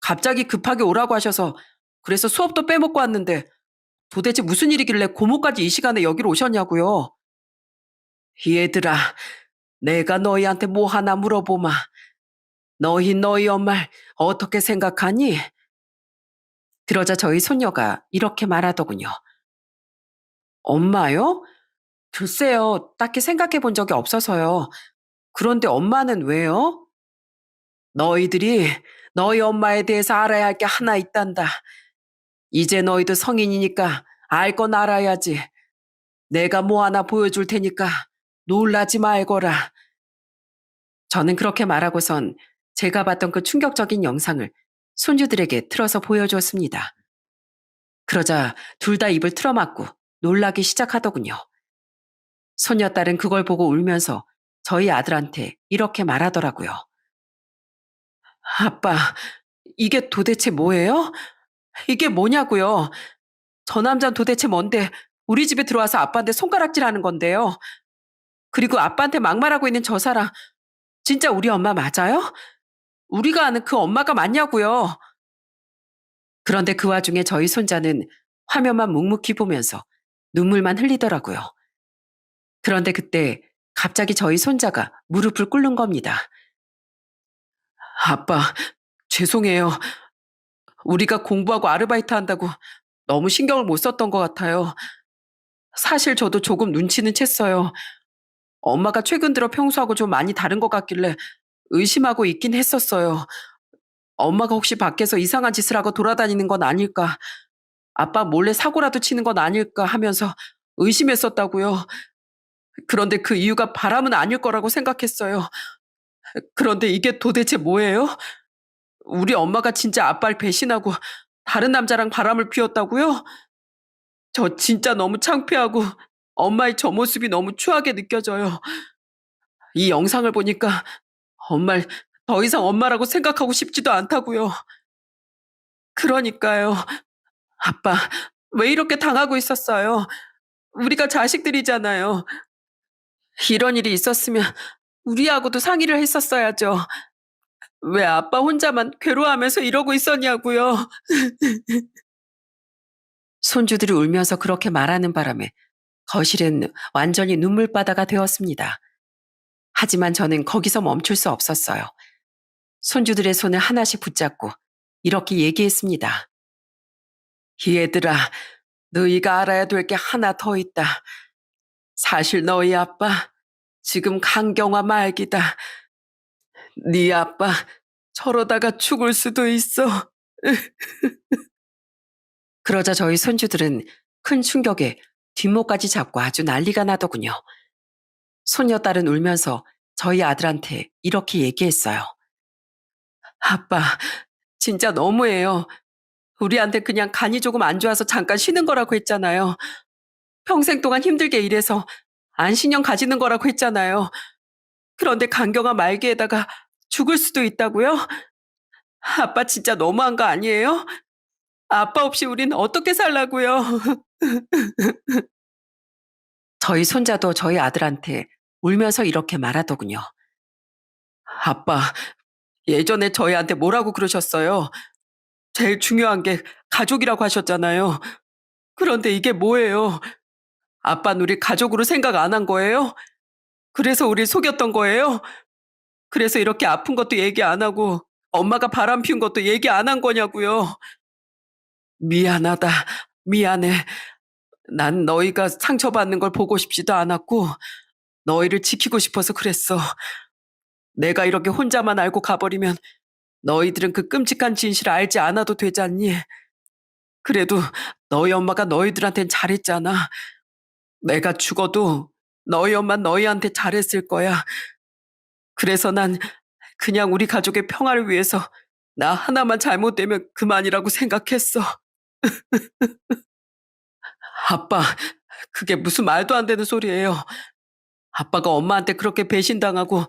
갑자기 급하게 오라고 하셔서 그래서 수업도 빼먹고 왔는데 도대체 무슨 일이길래 고모까지 이 시간에 여기로 오셨냐고요? 얘들아, 내가 너희한테 뭐 하나 물어보마. 너희 엄마를 어떻게 생각하니? 그러자 저희 손녀가 이렇게 말하더군요. 엄마요? 글쎄요, 딱히 생각해 본 적이 없어서요. 그런데 엄마는 왜요? 너희들이 너희 엄마에 대해서 알아야 할 게 하나 있단다. 이제 너희도 성인이니까 알 건 알아야지. 내가 뭐 하나 보여줄 테니까 놀라지 말거라. 저는 그렇게 말하고선 제가 봤던 그 충격적인 영상을 손주들에게 틀어서 보여주었습니다. 그러자 둘 다 입을 틀어막고 놀라기 시작하더군요. 손녀딸은 그걸 보고 울면서 저희 아들한테 이렇게 말하더라고요. 아빠, 이게 도대체 뭐예요? 이게 뭐냐고요? 저 남자는 도대체 뭔데 우리 집에 들어와서 아빠한테 손가락질하는 건데요. 그리고 아빠한테 막말하고 있는 저 사람 진짜 우리 엄마 맞아요? 우리가 아는 그 엄마가 맞냐고요. 그런데 그 와중에 저희 손자는 화면만 묵묵히 보면서 눈물만 흘리더라고요. 그런데 그때 갑자기 저희 손자가 무릎을 꿇는 겁니다. 아빠, 죄송해요. 우리가 공부하고 아르바이트 한다고 너무 신경을 못 썼던 것 같아요. 사실 저도 조금 눈치는 챘어요. 엄마가 최근 들어 평소하고 좀 많이 다른 것 같길래 의심하고 있긴 했었어요. 엄마가 혹시 밖에서 이상한 짓을 하고 돌아다니는 건 아닐까, 아빠 몰래 사고라도 치는 건 아닐까 하면서 의심했었다고요. 그런데 그 이유가 바람은 아닐 거라고 생각했어요. 그런데 이게 도대체 뭐예요? 우리 엄마가 진짜 아빠를 배신하고 다른 남자랑 바람을 피웠다고요? 저 진짜 너무 창피하고 엄마의 저 모습이 너무 추하게 느껴져요. 이 영상을 보니까 엄마를 더 이상 엄마라고 생각하고 싶지도 않다고요. 그러니까요. 아빠, 왜 이렇게 당하고 있었어요? 우리가 자식들이잖아요. 이런 일이 있었으면 우리하고도 상의를 했었어야죠. 왜 아빠 혼자만 괴로워하면서 이러고 있었냐고요. 손주들이 울면서 그렇게 말하는 바람에 거실은 완전히 눈물바다가 되었습니다. 하지만 저는 거기서 멈출 수 없었어요. 손주들의 손을 하나씩 붙잡고 이렇게 얘기했습니다. 얘들아, 너희가 알아야 될 게 하나 더 있다. 사실 너희 아빠 지금 강경화 말기다. 네 아빠 저러다가 죽을 수도 있어. 그러자 저희 손주들은 큰 충격에 뒷목까지 잡고 아주 난리가 나더군요. 손녀딸은 울면서 저희 아들한테 이렇게 얘기했어요. 아빠, 진짜 너무해요. 우리한테 그냥 간이 조금 안 좋아서 잠깐 쉬는 거라고 했잖아요. 평생 동안 힘들게 일해서 안신령 가지는 거라고 했잖아요. 그런데 간경화 말기에다가 죽을 수도 있다고요? 아빠 진짜 너무한 거 아니에요? 아빠 없이 우린 어떻게 살라고요? 저희 손자도 저희 아들한테 울면서 이렇게 말하더군요. 아빠, 예전에 저희한테 뭐라고 그러셨어요? 제일 중요한 게 가족이라고 하셨잖아요. 그런데 이게 뭐예요? 아빠는 우리 가족으로 생각 안 한 거예요? 그래서 우리 속였던 거예요? 그래서 이렇게 아픈 것도 얘기 안 하고 엄마가 바람 피운 것도 얘기 안 한 거냐고요. 미안하다. 미안해. 난 너희가 상처받는 걸 보고 싶지도 않았고 너희를 지키고 싶어서 그랬어. 내가 이렇게 혼자만 알고 가버리면 너희들은 그 끔찍한 진실을 알지 않아도 되잖니. 그래도 너희 엄마가 너희들한텐 잘했잖아. 내가 죽어도 너희 엄마 너희한테 잘했을 거야. 그래서 난 그냥 우리 가족의 평화를 위해서 나 하나만 잘못되면 그만이라고 생각했어. 아빠, 그게 무슨 말도 안 되는 소리예요. 아빠가 엄마한테 그렇게 배신당하고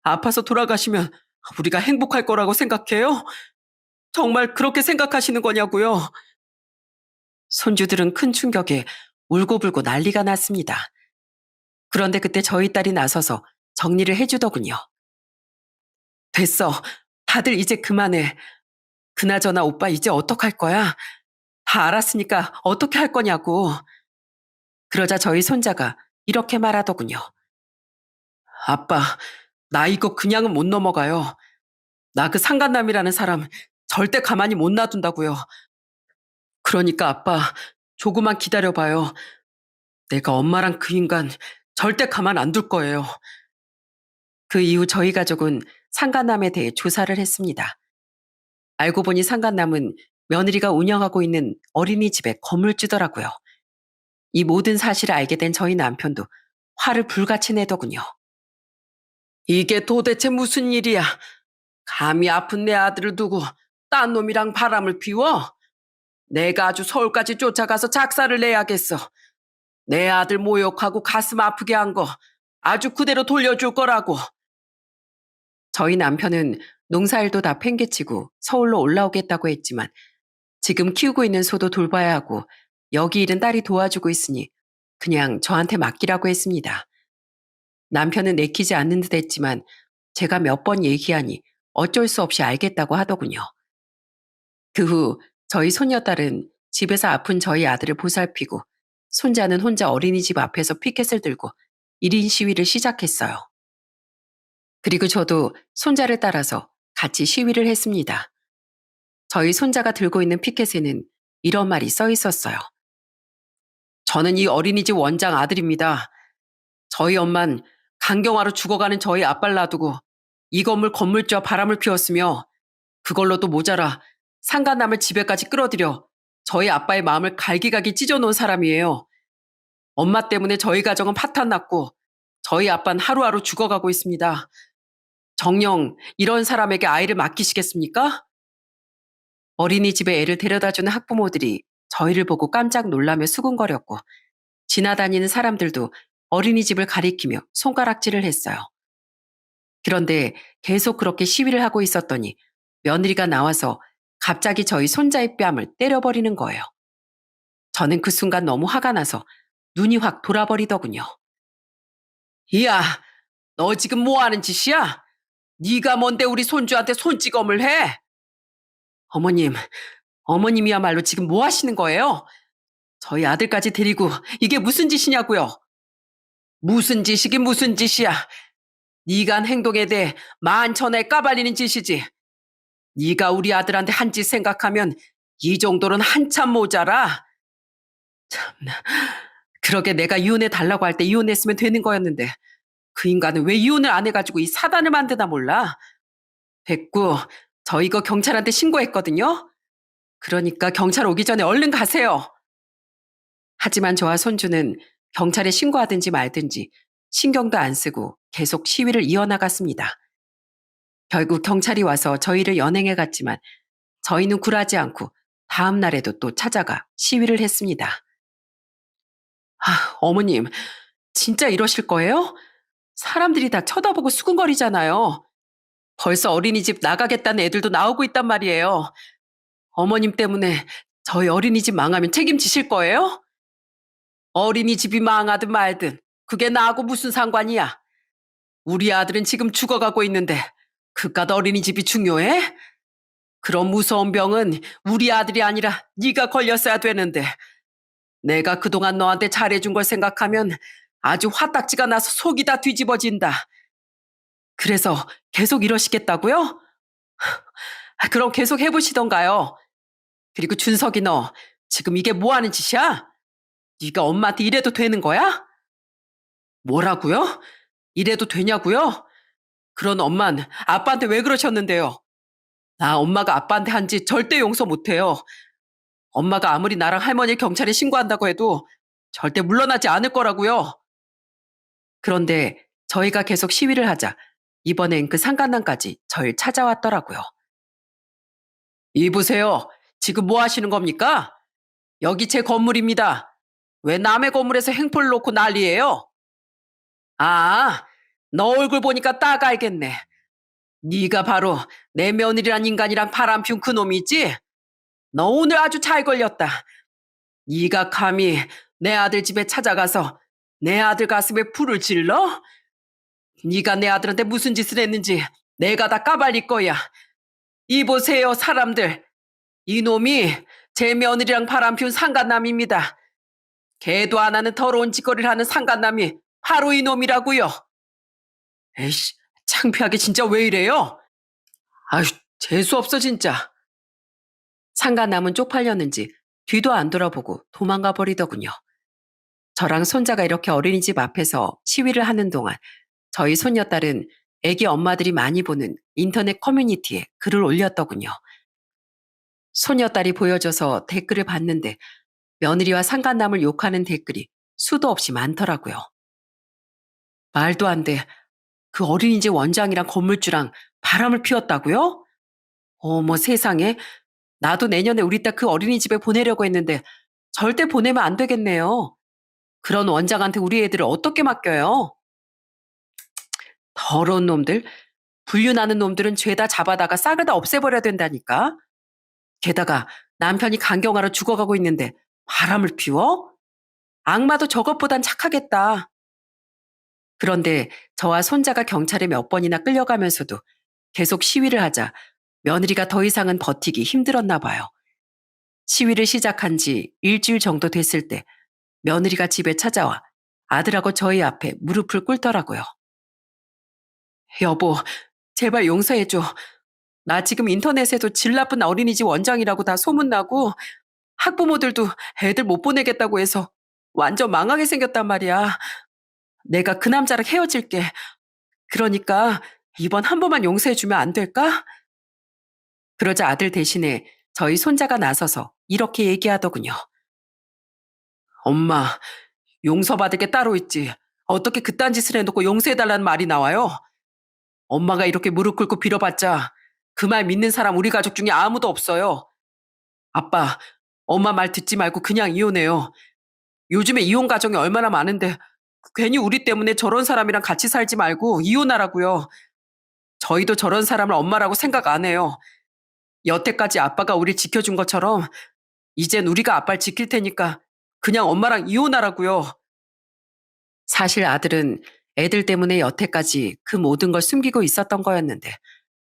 아파서 돌아가시면 우리가 행복할 거라고 생각해요? 정말 그렇게 생각하시는 거냐고요? 손주들은 큰 충격에 울고불고 난리가 났습니다. 그런데 그때 저희 딸이 나서서 정리를 해주더군요. 됐어. 다들 이제 그만해. 그나저나 오빠 이제 어떡할 거야? 다 알았으니까 어떻게 할 거냐고. 그러자 저희 손자가 이렇게 말하더군요. 아빠, 나 이거 그냥은 못 넘어가요. 나 그 상간남이라는 사람 절대 가만히 못 놔둔다고요. 그러니까 아빠, 조금만 기다려봐요. 내가 엄마랑 그 인간 절대 가만 안 둘 거예요. 그 이후 저희 가족은 상간남에 대해 조사를 했습니다. 알고 보니 상간남은 며느리가 운영하고 있는 어린이집에 건물주더라고요. 이 모든 사실을 알게 된 저희 남편도 화를 불같이 내더군요. 이게 도대체 무슨 일이야? 감히 아픈 내 아들을 두고 딴 놈이랑 바람을 피워? 내가 아주 서울까지 쫓아가서 작사를 내야겠어. 내 아들 모욕하고 가슴 아프게 한 거 아주 그대로 돌려줄 거라고. 저희 남편은 농사일도 다 팽개치고 서울로 올라오겠다고 했지만 지금 키우고 있는 소도 돌봐야 하고 여기 일은 딸이 도와주고 있으니 그냥 저한테 맡기라고 했습니다. 남편은 내키지 않는 듯 했지만 제가 몇 번 얘기하니 어쩔 수 없이 알겠다고 하더군요. 그 후 저희 손녀딸은 집에서 아픈 저희 아들을 보살피고 손자는 혼자 어린이집 앞에서 피켓을 들고 1인 시위를 시작했어요. 그리고 저도 손자를 따라서 같이 시위를 했습니다. 저희 손자가 들고 있는 피켓에는 이런 말이 써 있었어요. 저는 이 어린이집 원장 아들입니다. 저희 엄만 강경화로 죽어가는 저희 아빠를 놔두고 이 건물 건물주와 바람을 피웠으며 그걸로도 모자라 상간남을 집에까지 끌어들여 저희 아빠의 마음을 갈기갈기 찢어놓은 사람이에요. 엄마 때문에 저희 가정은 파탄났고 저희 아빠는 하루하루 죽어가고 있습니다. 정녕 이런 사람에게 아이를 맡기시겠습니까? 어린이집에 애를 데려다주는 학부모들이 저희를 보고 깜짝 놀라며 수군거렸고 지나다니는 사람들도 어린이집을 가리키며 손가락질을 했어요. 그런데 계속 그렇게 시위를 하고 있었더니 며느리가 나와서 갑자기 저희 손자의 뺨을 때려버리는 거예요. 저는 그 순간 너무 화가 나서 눈이 확 돌아버리더군요. 이야, 너 지금 뭐 하는 짓이야? 네가 뭔데 우리 손주한테 손찌검을 해? 어머님, 어머님이야말로 지금 뭐 하시는 거예요? 저희 아들까지 데리고 이게 무슨 짓이냐고요? 무슨 짓이긴 무슨 짓이야. 네가 한 행동에 대해 만천하에 까발리는 짓이지. 네가 우리 아들한테 한 짓 생각하면 이 정도는 한참 모자라. 참나, 그러게 내가 이혼해 달라고 할 때 이혼했으면 되는 거였는데 그 인간은 왜 이혼을 안 해가지고 이 사단을 만드나 몰라. 됐고, 저 이거 경찰한테 신고했거든요. 그러니까 경찰 오기 전에 얼른 가세요. 하지만 저와 손주는 경찰에 신고하든지 말든지 신경도 안 쓰고 계속 시위를 이어나갔습니다. 결국 경찰이 와서 저희를 연행해 갔지만 저희는 굴하지 않고 다음 날에도 또 찾아가 시위를 했습니다. 어머님, 진짜 이러실 거예요? 사람들이 다 쳐다보고 수군거리잖아요. 벌써 어린이집 나가겠다는 애들도 나오고 있단 말이에요. 어머님 때문에 저희 어린이집 망하면 책임지실 거예요? 어린이집이 망하든 말든 그게 나하고 무슨 상관이야? 우리 아들은 지금 죽어가고 있는데 그깟 어린이집이 중요해? 그런 무서운 병은 우리 아들이 아니라 네가 걸렸어야 되는데 내가 그동안 너한테 잘해준 걸 생각하면 아주 화딱지가 나서 속이 다 뒤집어진다. 그래서 계속 이러시겠다고요? 그럼 계속 해보시던가요. 그리고 준석이 너 지금 이게 뭐 하는 짓이야? 네가 엄마한테 이래도 되는 거야? 뭐라고요? 이래도 되냐고요? 그런 엄만 아빠한테 왜 그러셨는데요? 나 엄마가 아빠한테 한 짓 절대 용서 못해요. 엄마가 아무리 나랑 할머니 경찰에 신고한다고 해도 절대 물러나지 않을 거라고요. 그런데 저희가 계속 시위를 하자 이번엔 그 상간남까지 절 찾아왔더라고요. 이보세요. 지금 뭐 하시는 겁니까? 여기 제 건물입니다. 왜 남의 건물에서 행포를 놓고 난리예요? 아, 너 얼굴 보니까 딱 알겠네. 네가 바로 내 며느리란 인간이랑 바람 피운 그 놈이지? 너 오늘 아주 잘 걸렸다. 네가 감히 내 아들 집에 찾아가서 내 아들 가슴에 불을 질러? 네가 내 아들한테 무슨 짓을 했는지 내가 다 까발릴 거야. 이보세요, 사람들. 이놈이 제 며느리랑 바람 피운 상간남입니다. 개도 안 하는 더러운 짓거리를 하는 상간남이 바로 이놈이라고요. 에이씨, 창피하게 진짜 왜 이래요? 아휴, 재수없어 진짜. 상간남은 쪽팔렸는지 뒤도 안 돌아보고 도망가 버리더군요. 저랑 손자가 이렇게 어린이집 앞에서 시위를 하는 동안 저희 손녀딸은 애기 엄마들이 많이 보는 인터넷 커뮤니티에 글을 올렸더군요. 손녀딸이 보여줘서 댓글을 봤는데 며느리와 상간남을 욕하는 댓글이 수도 없이 많더라고요. 말도 안 돼. 그 어린이집 원장이랑 건물주랑 바람을 피웠다고요? 어머 세상에. 나도 내년에 우리 딸 그 어린이집에 보내려고 했는데 절대 보내면 안 되겠네요. 그런 원장한테 우리 애들을 어떻게 맡겨요? 더러운 놈들. 불륜하는 놈들은 죄다 잡아다가 싹을 다 없애버려야 된다니까. 게다가 남편이 간경화로 죽어가고 있는데 바람을 피워? 악마도 저것보단 착하겠다. 그런데 저와 손자가 경찰에 몇 번이나 끌려가면서도 계속 시위를 하자 며느리가 더 이상은 버티기 힘들었나 봐요. 시위를 시작한 지 일주일 정도 됐을 때 며느리가 집에 찾아와 아들하고 저희 앞에 무릎을 꿇더라고요. 여보, 제발 용서해줘. 나 지금 인터넷에도 질 나쁜 어린이집 원장이라고 다 소문나고 학부모들도 애들 못 보내겠다고 해서 완전 망하게 생겼단 말이야. 내가 그 남자랑 헤어질게. 그러니까 이번 한 번만 용서해주면 안 될까? 그러자 아들 대신에 저희 손자가 나서서 이렇게 얘기하더군요. 엄마, 용서받을 게 따로 있지. 어떻게 그딴 짓을 해놓고 용서해달라는 말이 나와요? 엄마가 이렇게 무릎 꿇고 빌어봤자 그 말 믿는 사람 우리 가족 중에 아무도 없어요. 아빠, 엄마 말 듣지 말고 그냥 이혼해요. 요즘에 이혼 가정이 얼마나 많은데 괜히 우리 때문에 저런 사람이랑 같이 살지 말고 이혼하라고요. 저희도 저런 사람을 엄마라고 생각 안 해요. 여태까지 아빠가 우리 지켜준 것처럼 이젠 우리가 아빠를 지킬 테니까 그냥 엄마랑 이혼하라고요. 사실 아들은 애들 때문에 여태까지 그 모든 걸 숨기고 있었던 거였는데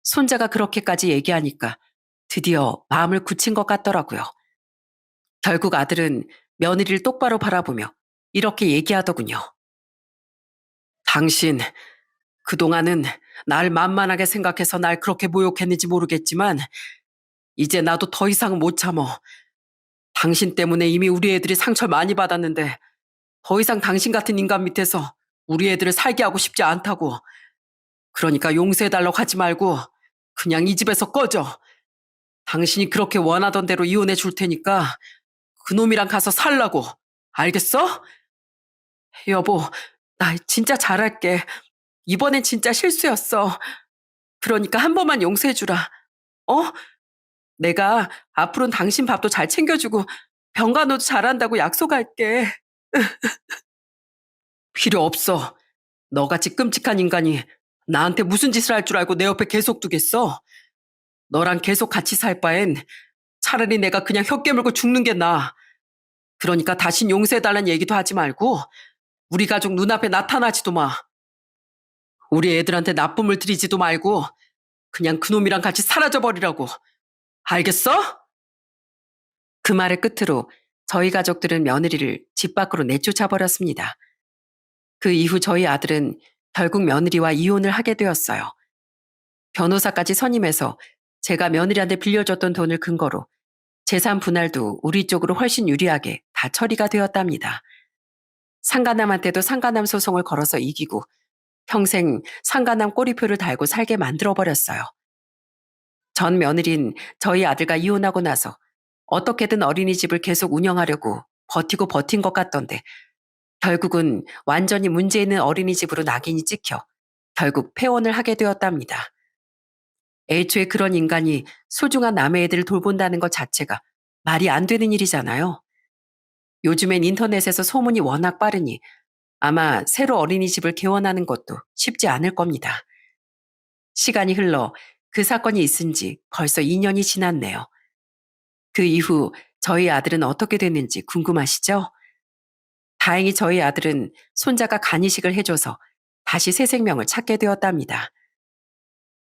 손자가 그렇게까지 얘기하니까 드디어 마음을 굳힌 것 같더라고요. 결국 아들은 며느리를 똑바로 바라보며 이렇게 얘기하더군요. 당신, 그동안은 날 만만하게 생각해서 날 그렇게 모욕했는지 모르겠지만 이제 나도 더 이상은 못 참어. 당신 때문에 이미 우리 애들이 상처를 많이 받았는데 더 이상 당신 같은 인간 밑에서 우리 애들을 살게 하고 싶지 않다고. 그러니까 용서해달라고 하지 말고 그냥 이 집에서 꺼져. 당신이 그렇게 원하던 대로 이혼해 줄 테니까 그놈이랑 가서 살라고. 알겠어? 여보, 나 진짜 잘할게. 이번엔 진짜 실수였어. 그러니까 한 번만 용서해 주라. 어? 내가 앞으로는 당신 밥도 잘 챙겨주고 병간호도 잘한다고 약속할게. 필요 없어. 너같이 끔찍한 인간이 나한테 무슨 짓을 할 줄 알고 내 옆에 계속 두겠어? 너랑 계속 같이 살 바엔 차라리 내가 그냥 혀 깨물고 죽는 게 나아. 그러니까 다신 용서해달라는 얘기도 하지 말고 우리 가족 눈앞에 나타나지도 마. 우리 애들한테 나쁨을 들이지도 말고 그냥 그놈이랑 같이 사라져버리라고. 알겠어? 그 말의 끝으로 저희 가족들은 며느리를 집 밖으로 내쫓아버렸습니다. 그 이후 저희 아들은 결국 며느리와 이혼을 하게 되었어요. 변호사까지 선임해서 제가 며느리한테 빌려줬던 돈을 근거로 재산 분할도 우리 쪽으로 훨씬 유리하게 다 처리가 되었답니다. 상간남한테도 상간남 소송을 걸어서 이기고 평생 상간남 꼬리표를 달고 살게 만들어버렸어요. 전 며느린 저희 아들과 이혼하고 나서 어떻게든 어린이집을 계속 운영하려고 버티고 버틴 것 같던데 결국은 완전히 문제 있는 어린이집으로 낙인이 찍혀 결국 폐원을 하게 되었답니다. 애초에 그런 인간이 소중한 남의 애들을 돌본다는 것 자체가 말이 안 되는 일이잖아요. 요즘엔 인터넷에서 소문이 워낙 빠르니 아마 새로 어린이집을 개원하는 것도 쉽지 않을 겁니다. 시간이 흘러 그 사건이 있은 지 벌써 2년이 지났네요. 그 이후 저희 아들은 어떻게 됐는지 궁금하시죠? 다행히 저희 아들은 손자가 간이식을 해줘서 다시 새 생명을 찾게 되었답니다.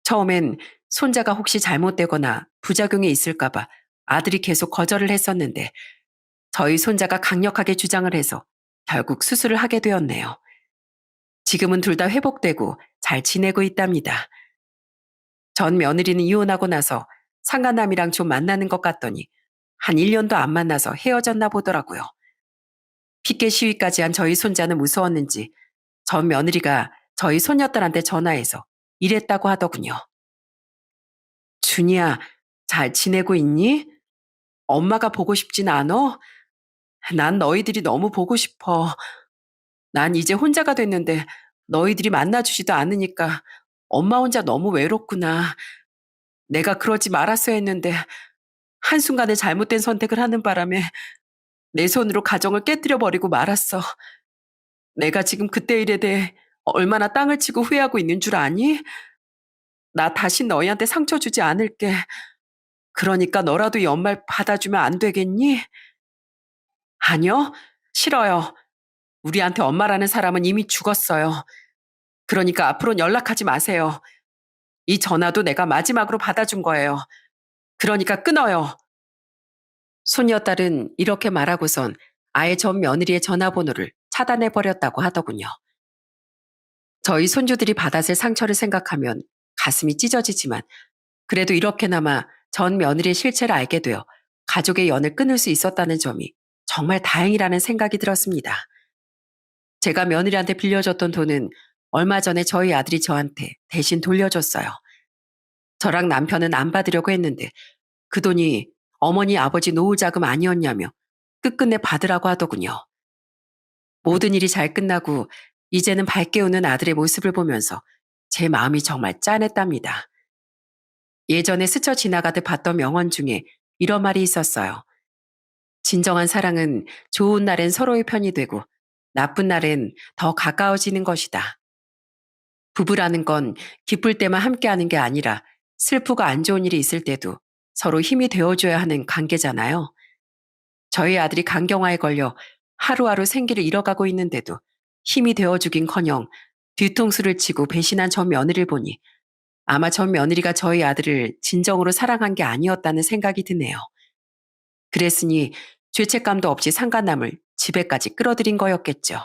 처음엔 손자가 혹시 잘못되거나 부작용이 있을까봐 아들이 계속 거절을 했었는데 저희 손자가 강력하게 주장을 해서 결국 수술을 하게 되었네요. 지금은 둘 다 회복되고 잘 지내고 있답니다. 전 며느리는 이혼하고 나서 상간남이랑 좀 만나는 것 같더니 한 1년도 안 만나서 헤어졌나 보더라고요. 피켓 시위까지 한 저희 손자는 무서웠는지 전 며느리가 저희 손녀딸한테 전화해서 이랬다고 하더군요. 준이야, 잘 지내고 있니? 엄마가 보고 싶진 않어? 난 너희들이 너무 보고 싶어. 난 이제 혼자가 됐는데 너희들이 만나주지도 않으니까 엄마 혼자 너무 외롭구나. 내가 그러지 말았어야 했는데 한순간에 잘못된 선택을 하는 바람에 내 손으로 가정을 깨뜨려 버리고 말았어. 내가 지금 그때 일에 대해 얼마나 땅을 치고 후회하고 있는 줄 아니? 나 다시 너희한테 상처 주지 않을게. 그러니까 너라도 이 엄마를 받아주면 안 되겠니? 아니요, 싫어요. 우리한테 엄마라는 사람은 이미 죽었어요. 그러니까 앞으로는 연락하지 마세요. 이 전화도 내가 마지막으로 받아준 거예요. 그러니까 끊어요. 손녀딸은 이렇게 말하고선 아예 전 며느리의 전화번호를 차단해버렸다고 하더군요. 저희 손주들이 받았을 상처를 생각하면 가슴이 찢어지지만 그래도 이렇게나마 전 며느리의 실체를 알게 되어 가족의 연을 끊을 수 있었다는 점이 정말 다행이라는 생각이 들었습니다. 제가 며느리한테 빌려줬던 돈은 얼마 전에 저희 아들이 저한테 대신 돌려줬어요. 저랑 남편은 안 받으려고 했는데 그 돈이 어머니 아버지 노후 자금 아니었냐며 끝끝내 받으라고 하더군요. 모든 일이 잘 끝나고 이제는 밝게 웃는 아들의 모습을 보면서 제 마음이 정말 짠했답니다. 예전에 스쳐 지나가듯 봤던 명언 중에 이런 말이 있었어요. 진정한 사랑은 좋은 날엔 서로의 편이 되고 나쁜 날엔 더 가까워지는 것이다. 부부라는 건 기쁠 때만 함께하는 게 아니라 슬프고 안 좋은 일이 있을 때도 서로 힘이 되어줘야 하는 관계잖아요. 저희 아들이 간경화에 걸려 하루하루 생기를 잃어가고 있는데도 힘이 되어주긴커녕 뒤통수를 치고 배신한 전 며느리를 보니 아마 전 며느리가 저희 아들을 진정으로 사랑한 게 아니었다는 생각이 드네요. 그랬으니 죄책감도 없이 상간남을 집에까지 끌어들인 거였겠죠.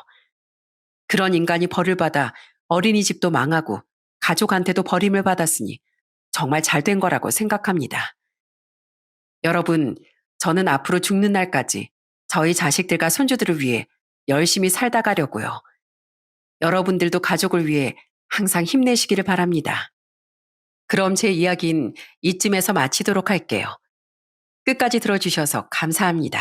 그런 인간이 벌을 받아 어린이집도 망하고 가족한테도 버림을 받았으니 정말 잘된 거라고 생각합니다. 여러분, 저는 앞으로 죽는 날까지 저희 자식들과 손주들을 위해 열심히 살다 가려고요. 여러분들도 가족을 위해 항상 힘내시기를 바랍니다. 그럼 제 이야기는 이쯤에서 마치도록 할게요. 끝까지 들어주셔서 감사합니다.